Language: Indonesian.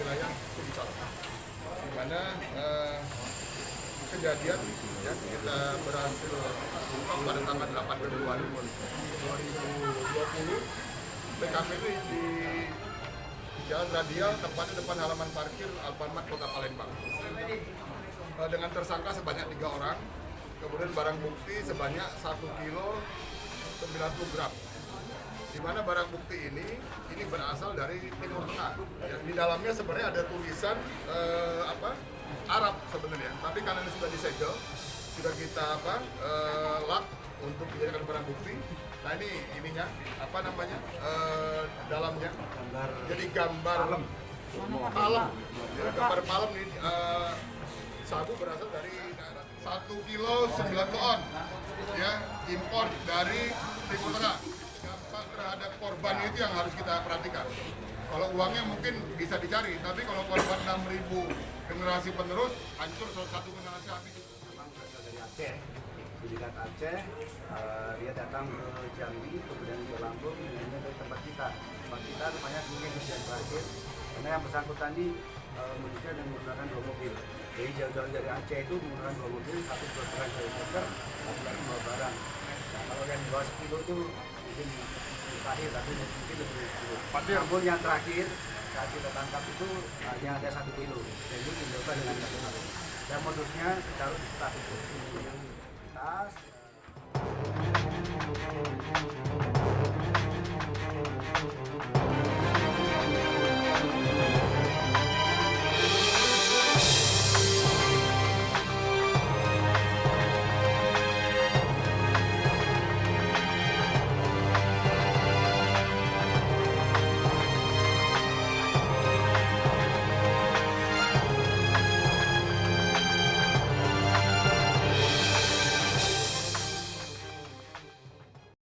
wilayah Sumsel, di mana kejadian ya, kita berhasil ungkap pada tanggal 8 Februari 2020. TKP itu di Jalan Radial, tepatnya depan halaman parkir Alfamart Kota Palembang. Dengan tersangka sebanyak 3 orang, kemudian barang bukti sebanyak 1 kilo 90 gram. Di mana barang bukti ini berasal dari Timur Tengah. Ya, di dalamnya sebenarnya ada tulisan Arab sebenarnya, tapi karena ini sudah disegel, sudah kita lock untuk dijadikan barang bukti. Nah ini ininya dalamnya jadi gambar palem. Ya, gambar palem ini sabu berasal dari daerah 1 kilo 9 ton ya, impor dari Timur Tengah. Dampak terhadap korban itu yang harus kita perhatikan. Kalau uangnya mungkin bisa dicari, tapi kalau korban 6.000 generasi penerus, hancur satu generasi habis. Memang berasal dari Aceh, sindikat Aceh. Dia datang ke Jambi, kemudian ke Lampung, kemudian ke tempat kita. Tempat kita rupanya mungkin kejadian terakhir, karena yang bersangkutan ini mudiknya dengan menggunakan 2 mobil. Jadi jauh-jauh dari Aceh itu menggunakan 2 mobil, satu berperan kilometer, satu lagi membawa barang. Nah, kalau yang di bawah 10 itu mungkin mustahil, tapi mungkin lebih dari 10. Namun yang terakhir saat kita tangkap itu hanya ada 1 kilo, dan itu dilakukan dengan satu. Dan modusnya ditaruh di tas itu. Tas.